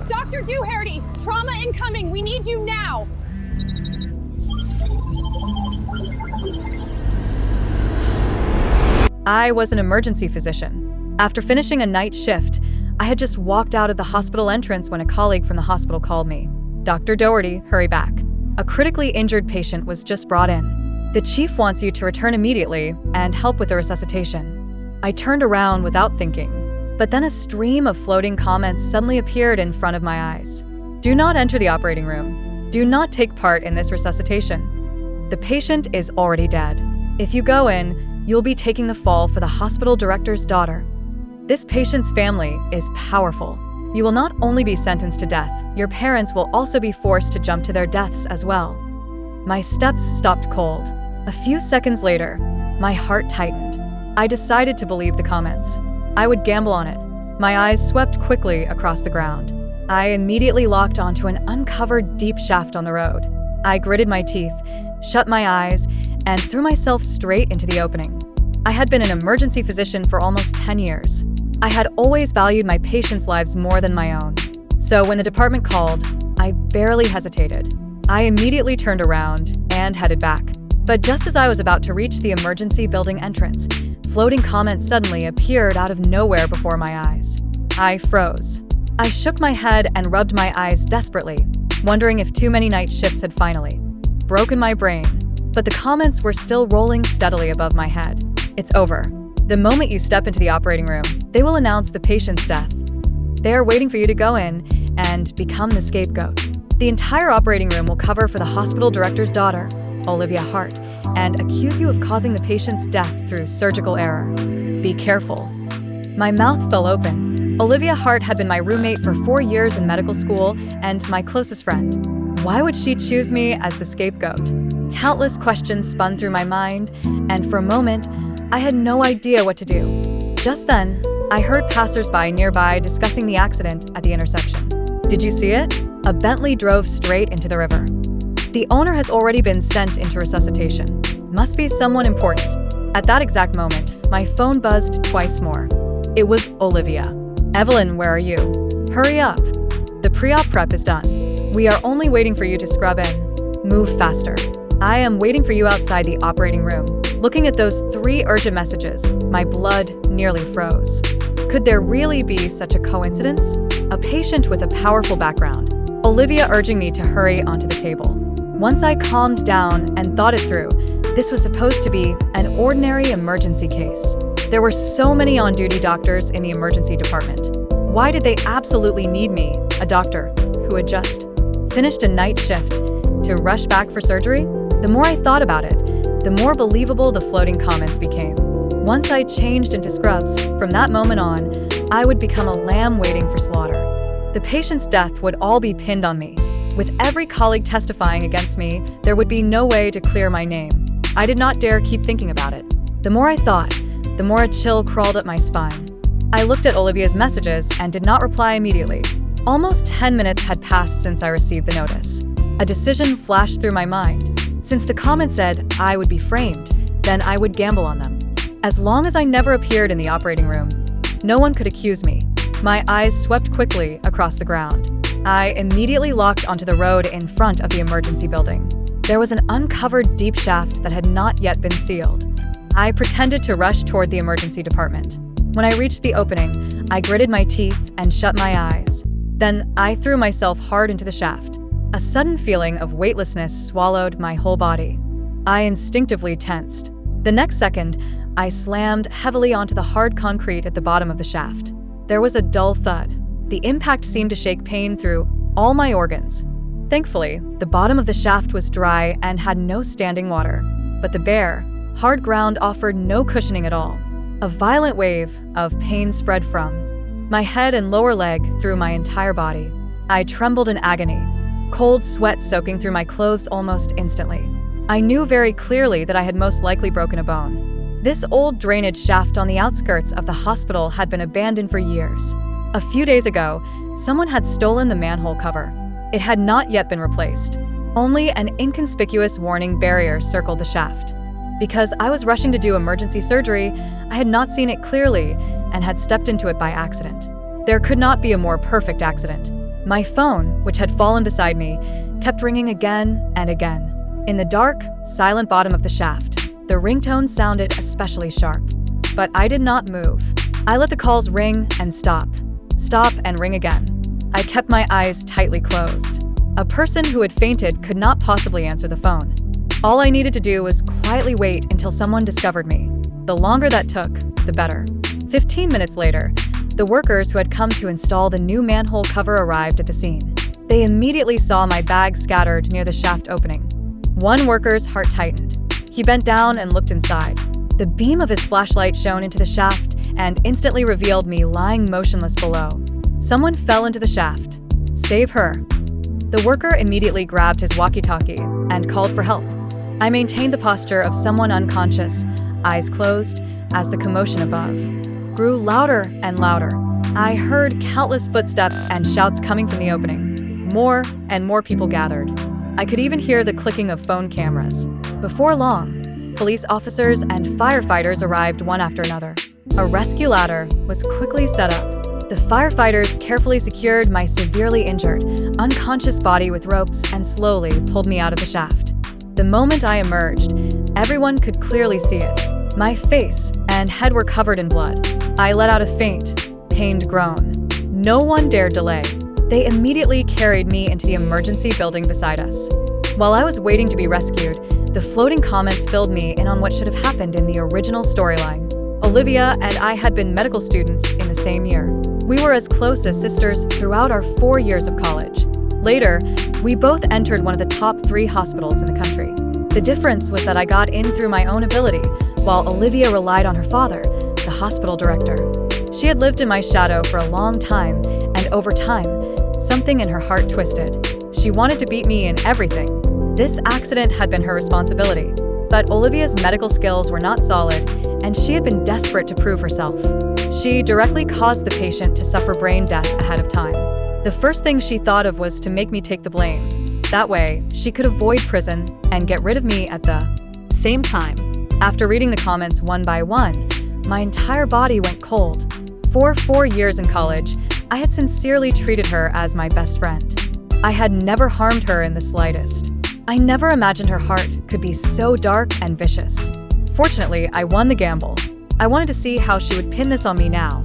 Dr. Doherty, trauma incoming. We need you now. I was an emergency physician. After finishing a night shift, I had just walked out of the hospital entrance when a colleague from the hospital called me. Dr. Doherty, hurry back. A critically injured patient was just brought in. The chief wants you to return immediately and help with the resuscitation. I turned around without thinking, but then a stream of floating comments suddenly appeared in front of my eyes. Do not enter the operating room. Do not take part in this resuscitation. The patient is already dead. If you go in, you'll be taking the fall for the hospital director's daughter. This patient's family is powerful. You will not only be sentenced to death, your parents will also be forced to jump to their deaths as well. My steps stopped cold. A few seconds later, my heart tightened. I decided to believe the comments. I would gamble on it. My eyes swept quickly across the ground. I immediately locked onto an uncovered deep shaft on the road. I gritted my teeth, shut my eyes, and threw myself straight into the opening. I had been an emergency physician for almost 10 years. I had always valued my patients' lives more than my own. So when the department called, I barely hesitated. I immediately turned around and headed back. But just as I was about to reach the emergency building entrance, floating comments suddenly appeared out of nowhere before my eyes. I froze. I shook my head and rubbed my eyes desperately, wondering if too many night shifts had finally broken my brain. But the comments were still rolling steadily above my head. It's over. The moment you step into the operating room, they will announce the patient's death. They are waiting for you to go in and become the scapegoat. The entire operating room will cover for the hospital director's daughter, Olivia Hart, and accuse you of causing the patient's death through surgical error. Be careful. My mouth fell open. Olivia Hart had been my roommate for 4 years in medical school and my closest friend. Why would she choose me as the scapegoat? Countless questions spun through my mind, and for a moment, I had no idea what to do. Just then, I heard passers-by nearby discussing the accident at the intersection. Did you see it? A Bentley drove straight into the river. The owner has already been sent into resuscitation. Must be someone important. At that exact moment, my phone buzzed twice more. It was Olivia. Evelyn, where are you? Hurry up. The pre-op prep is done. We are only waiting for you to scrub in. Move faster. I am waiting for you outside the operating room. Looking at those 3 urgent messages, my blood nearly froze. Could there really be such a coincidence? A patient with a powerful background. Olivia urging me to hurry onto the table. Once I calmed down and thought it through, this was supposed to be an ordinary emergency case. There were so many on-duty doctors in the emergency department. Why did they absolutely need me, a doctor who had just finished a night shift, to rush back for surgery? The more I thought about it, the more believable the floating comments became. Once I changed into scrubs, from that moment on, I would become a lamb waiting for slaughter. The patient's death would all be pinned on me. With every colleague testifying against me, there would be no way to clear my name. I did not dare keep thinking about it. The more I thought, the more a chill crawled up my spine. I looked at Olivia's messages and did not reply immediately. Almost 10 minutes had passed since I received the notice. A decision flashed through my mind. Since the comment said I would be framed, then I would gamble on them. As long as I never appeared in the operating room, no one could accuse me. My eyes swept quickly across the ground. I immediately locked onto the road in front of the emergency building. There was an uncovered deep shaft that had not yet been sealed. I pretended to rush toward the emergency department. When I reached the opening, I gritted my teeth and shut my eyes. Then I threw myself hard into the shaft. A sudden feeling of weightlessness swallowed my whole body. I instinctively tensed. The next second, I slammed heavily onto the hard concrete at the bottom of the shaft. There was a dull thud. The impact seemed to shake pain through all my organs. Thankfully, the bottom of the shaft was dry and had no standing water. But the bare, hard ground offered no cushioning at all. A violent wave of pain spread from my head and lower leg through my entire body. I trembled in agony, cold sweat soaking through my clothes almost instantly. I knew very clearly that I had most likely broken a bone. This old drainage shaft on the outskirts of the hospital had been abandoned for years. A few days ago, someone had stolen the manhole cover. It had not yet been replaced. Only an inconspicuous warning barrier circled the shaft. Because I was rushing to do emergency surgery, I had not seen it clearly and had stepped into it by accident. There could not be a more perfect accident. My phone, which had fallen beside me, kept ringing again and again. In the dark, silent bottom of the shaft, the ringtone sounded especially sharp. But I did not move. I let the calls ring and stop and ring again. I kept my eyes tightly closed. A person who had fainted could not possibly answer the phone. All I needed to do was quietly wait until someone discovered me. The longer that took, the better. 15 minutes later, the workers who had come to install the new manhole cover arrived at the scene. They immediately saw my bag scattered near the shaft opening. One worker's heart tightened. He bent down and looked inside. The beam of his flashlight shone into the shaft and instantly revealed me lying motionless below. Someone fell into the shaft. Save her. The worker immediately grabbed his walkie-talkie and called for help. I maintained the posture of someone unconscious, eyes closed, as the commotion above grew louder and louder. I heard countless footsteps and shouts coming from the opening. More and more people gathered. I could even hear the clicking of phone cameras. Before long, police officers and firefighters arrived one after another. A rescue ladder was quickly set up. The firefighters carefully secured my severely injured, unconscious body with ropes and slowly pulled me out of the shaft. The moment I emerged, everyone could clearly see it. My face and head were covered in blood. I let out a faint, pained groan. No one dared delay. They immediately carried me into the emergency building beside us. While I was waiting to be rescued, the floating comments filled me in on what should have happened in the original storyline. Olivia and I had been medical students in the same year. We were as close as sisters throughout our 4 years of college. Later, we both entered one of the top 3 hospitals in the country. The difference was that I got in through my own ability, while Olivia relied on her father, the hospital director. She had lived in my shadow for a long time, and over time, something in her heart twisted. She wanted to beat me in everything. This accident had been her responsibility, but Olivia's medical skills were not solid, and she had been desperate to prove herself. She directly caused the patient to suffer brain death ahead of time. The first thing she thought of was to make me take the blame. That way, she could avoid prison and get rid of me at the same time. After reading the comments one by one, my entire body went cold. For 4 years in college, I had sincerely treated her as my best friend. I had never harmed her in the slightest. I never imagined her heart could be so dark and vicious. Fortunately, I won the gamble. I wanted to see how she would pin this on me now.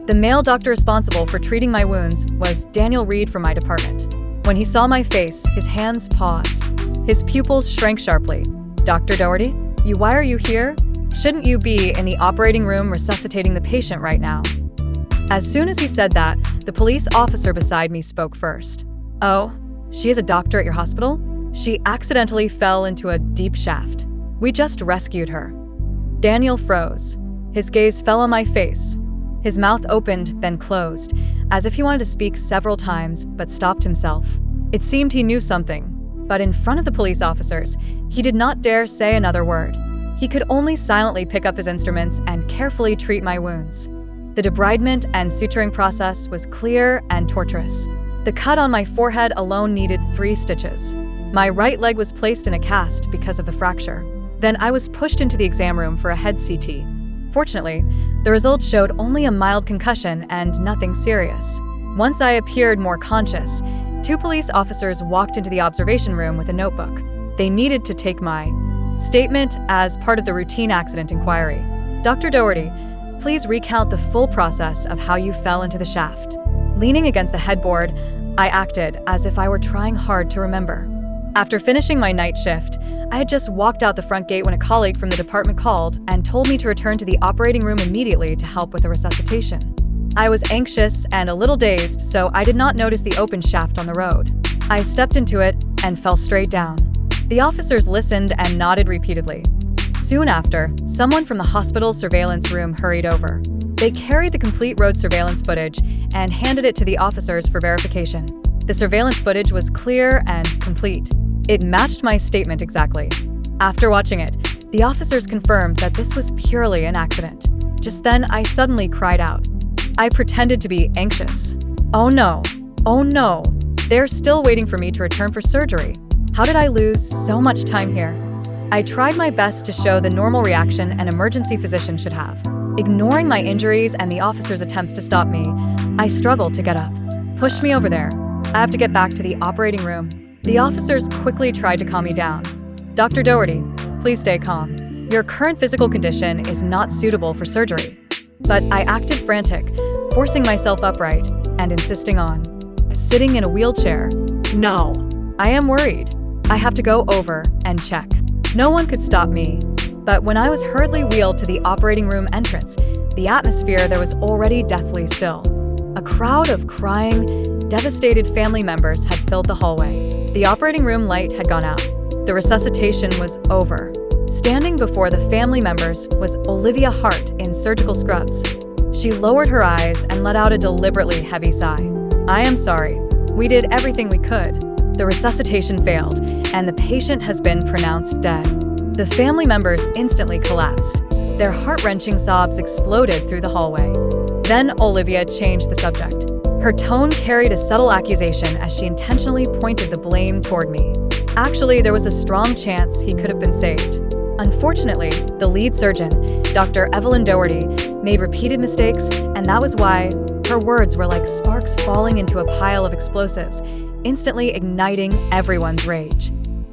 The male doctor responsible for treating my wounds was Daniel Reed from my department. When he saw my face, his hands paused. His pupils shrank sharply. "Dr. Doherty, why are you here? Shouldn't you be in the operating room resuscitating the patient right now?" As soon as he said that, the police officer beside me spoke first. "Oh, she is a doctor at your hospital? She accidentally fell into a deep shaft. We just rescued her." Daniel froze. His gaze fell on my face. His mouth opened, then closed, as if he wanted to speak several times, but stopped himself. It seemed he knew something, but in front of the police officers, he did not dare say another word. He could only silently pick up his instruments and carefully treat my wounds. The debridement and suturing process was clear and torturous. The cut on my forehead alone needed 3 stitches. My right leg was placed in a cast because of the fracture. Then I was pushed into the exam room for a head CT. Fortunately, the results showed only a mild concussion and nothing serious. Once I appeared more conscious, 2 police officers walked into the observation room with a notebook. They needed to take my statement as part of the routine accident inquiry. "Dr. Doherty, please recount the full process of how you fell into the shaft." Leaning against the headboard, I acted as if I were trying hard to remember. After finishing my night shift, I had just walked out the front gate when a colleague from the department called and told me to return to the operating room immediately to help with the resuscitation. I was anxious and a little dazed, so I did not notice the open shaft on the road. I stepped into it and fell straight down. The officers listened and nodded repeatedly. Soon after, someone from the hospital's surveillance room hurried over. They carried the complete road surveillance footage and handed it to the officers for verification. The surveillance footage was clear and complete. It matched my statement exactly. After watching it, the officers confirmed that this was purely an accident. Just then, I suddenly cried out. I pretended to be anxious. Oh no, they're still waiting for me to return for surgery. How did I lose so much time here? I tried my best to show the normal reaction an emergency physician should have. Ignoring my injuries and the officer's attempts to stop me, I struggled to get up. "Push me over there," I have to get back to the operating room. The officers quickly tried to calm me down. Dr. Doherty, please stay calm. Your current physical condition is not suitable for surgery. But I acted frantic, forcing myself upright and insisting on sitting in a wheelchair. No, I am worried. I have to go over and check. No one could stop me. But when I was hurriedly wheeled to the operating room entrance, the atmosphere there was already deathly still. A crowd of crying, devastated family members had filled the hallway. The operating room light had gone out. The resuscitation was over. Standing before the family members was Olivia Hart in surgical scrubs. She lowered her eyes and let out a deliberately heavy sigh. I am sorry. We did everything we could. The resuscitation failed, and the patient has been pronounced dead. The family members instantly collapsed. Their heart-wrenching sobs exploded through the hallway. Then Olivia changed the subject. Her tone carried a subtle accusation as she intentionally pointed the blame toward me. Actually, there was a strong chance he could have been saved. Unfortunately, the lead surgeon, Dr. Evelyn Doherty, made repeated mistakes, and that was why her words were like sparks falling into a pile of explosives, instantly igniting everyone's rage.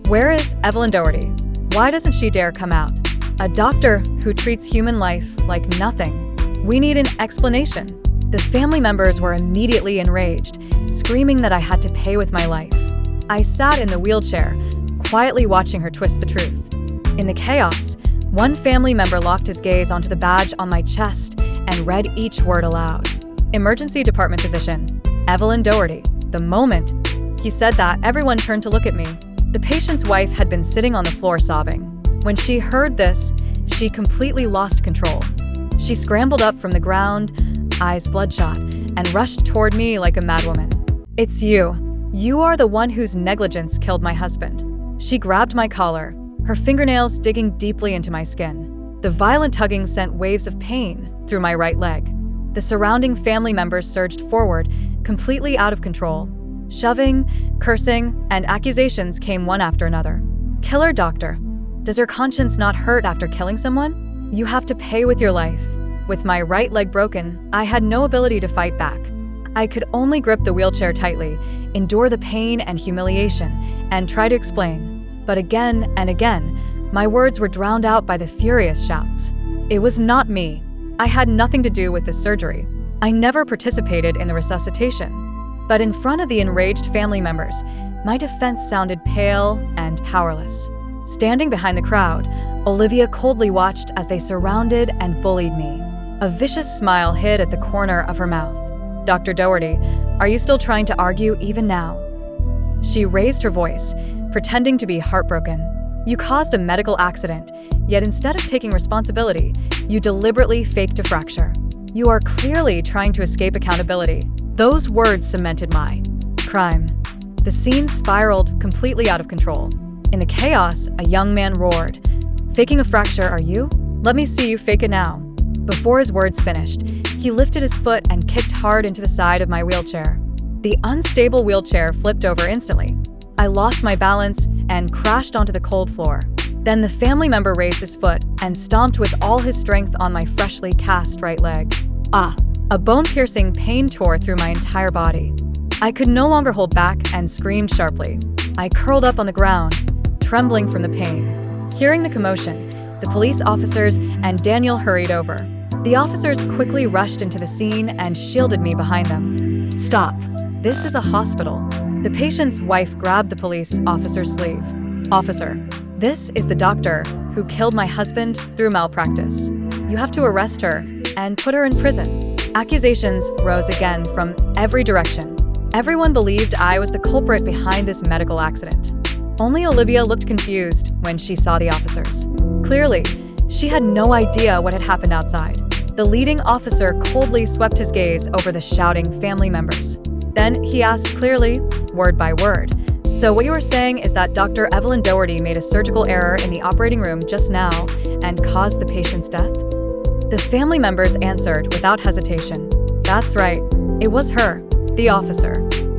Where is Evelyn Doherty? Why doesn't she dare come out? A doctor who treats human life like nothing. We need an explanation. The family members were immediately enraged, screaming that I had to pay with my life. I sat in the wheelchair, quietly watching her twist the truth. In the chaos, one family member locked his gaze onto the badge on my chest and read each word aloud. Emergency department physician, Evelyn Doherty. The moment he said that, everyone turned to look at me. The patient's wife had been sitting on the floor sobbing. When she heard this, she completely lost control. She scrambled up from the ground, eyes bloodshot, and rushed toward me like a madwoman. It's you. You are the one whose negligence killed my husband. She grabbed my collar, her fingernails digging deeply into my skin. The violent tugging sent waves of pain through my right leg. The surrounding family members surged forward, completely out of control. Shoving, cursing, and accusations came one after another. Killer doctor. Does your conscience not hurt after killing someone? You have to pay with your life. With my right leg broken, I had no ability to fight back. I could only grip the wheelchair tightly, endure the pain and humiliation, and try to explain. But again and again, my words were drowned out by the furious shouts. It was not me. I had nothing to do with this surgery. I never participated in the resuscitation. But in front of the enraged family members, my defense sounded pale and powerless. Standing behind the crowd, Olivia coldly watched as they surrounded and bullied me. A vicious smile hid at the corner of her mouth. Dr. Doherty, are you still trying to argue even now? She raised her voice, pretending to be heartbroken. You caused a medical accident, yet instead of taking responsibility, you deliberately faked a fracture. You are clearly trying to escape accountability. Those words cemented my crime. The scene spiraled completely out of control. In the chaos, a young man roared, "Faking a fracture, are you? Let me see you fake it now." Before his words finished, he lifted his foot and kicked hard into the side of my wheelchair. The unstable wheelchair flipped over instantly. I lost my balance and crashed onto the cold floor. Then the family member raised his foot and stomped with all his strength on my freshly cast right leg. A bone-piercing pain tore through my entire body. I could no longer hold back and screamed sharply. I curled up on the ground, trembling from the pain. Hearing the commotion, the police officers and Daniel hurried over. The officers quickly rushed into the scene and shielded me behind them. Stop. This is a hospital. The patient's wife grabbed the police officer's sleeve. Officer, this is the doctor who killed my husband through malpractice. You have to arrest her and put her in prison. Accusations rose again from every direction. Everyone believed I was the culprit behind this medical accident. Only Olivia looked confused when she saw the officers. Clearly, she had no idea what had happened outside. The leading officer coldly swept his gaze over the shouting family members. Then he asked clearly, word by word, "So what you are saying is that Dr. Evelyn Doherty made a surgical error in the operating room just now and caused the patient's death?" The family members answered without hesitation. "That's right. It was her." The officer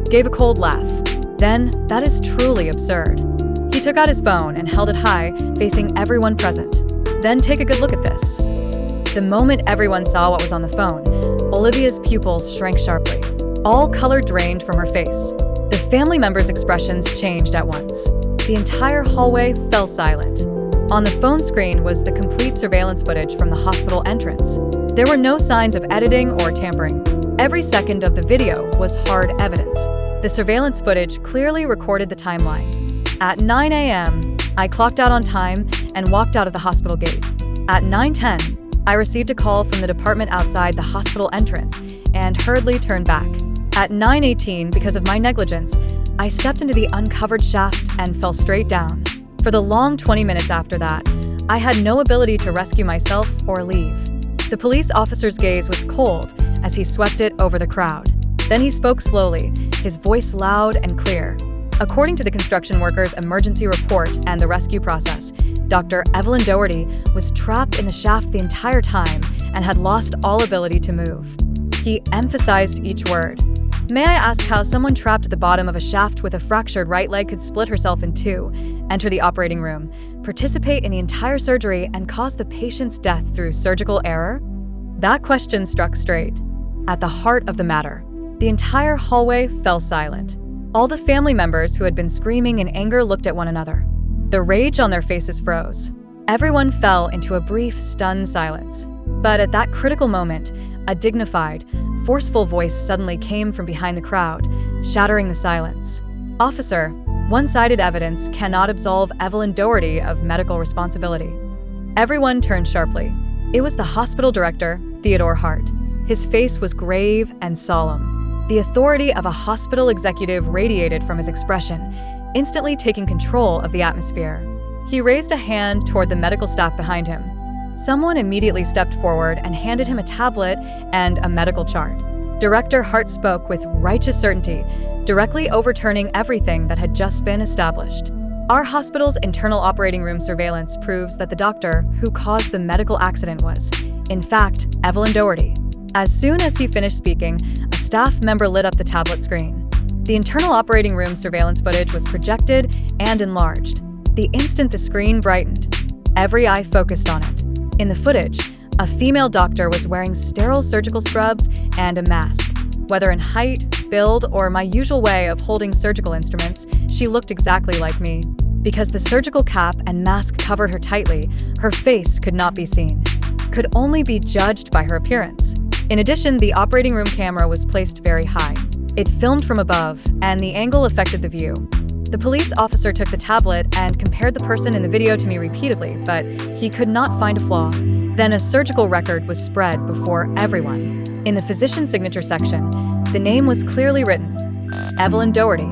gave a cold laugh. "Then, that is truly absurd." He took out his phone and held it high, facing everyone present. "Then take a good look at this." The moment everyone saw what was on the phone, Olivia's pupils shrank sharply. All color drained from her face. The family members' expressions changed at once. The entire hallway fell silent. On the phone screen was the complete surveillance footage from the hospital entrance. There were no signs of editing or tampering. Every second of the video was hard evidence. The surveillance footage clearly recorded the timeline. At 9 a.m., I clocked out on time and walked out of the hospital gate. At 9:10, I received a call from the department outside the hospital entrance and hurriedly turned back. At 9:18, because of my negligence, I stepped into the uncovered shaft and fell straight down. For the long 20 minutes after that, I had no ability to rescue myself or leave. The police officer's gaze was cold as he swept it over the crowd. Then he spoke slowly, his voice loud and clear. According to the construction workers' emergency report and the rescue process, Dr. Evelyn Doherty was trapped in the shaft the entire time and had lost all ability to move. He emphasized each word. May I ask how someone trapped at the bottom of a shaft with a fractured right leg could split herself in two, enter the operating room, participate in the entire surgery, and cause the patient's death through surgical error? That question struck straight at the heart of the matter. The entire hallway fell silent. All the family members who had been screaming in anger looked at one another. The rage on their faces froze. Everyone fell into a brief, stunned silence. But at that critical moment, a dignified, forceful voice suddenly came from behind the crowd, shattering the silence. Officer, one-sided evidence cannot absolve Evelyn Doherty of medical responsibility. Everyone turned sharply. It was the hospital director, Theodore Hart. His face was grave and solemn. The authority of a hospital executive radiated from his expression, instantly taking control of the atmosphere. He raised a hand toward the medical staff behind him. Someone immediately stepped forward and handed him a tablet and a medical chart. Director Hart spoke with righteous certainty, directly overturning everything that had just been established. Our hospital's internal operating room surveillance proves that the doctor who caused the medical accident was, in fact, Evelyn Doherty. As soon as he finished speaking, a staff member lit up the tablet screen. The internal operating room surveillance footage was projected and enlarged. The instant the screen brightened, every eye focused on it. In the footage, a female doctor was wearing sterile surgical scrubs and a mask. Whether in height, build, or my usual way of holding surgical instruments, she looked exactly like me. Because the surgical cap and mask covered her tightly, her face could not be seen, could only be judged by her appearance. In addition, the operating room camera was placed very high. It filmed from above, and the angle affected the view. The police officer took the tablet and compared the person in the video to me repeatedly, but he could not find a flaw. Then a surgical record was spread before everyone. In the physician signature section, the name was clearly written: Evelyn Doherty.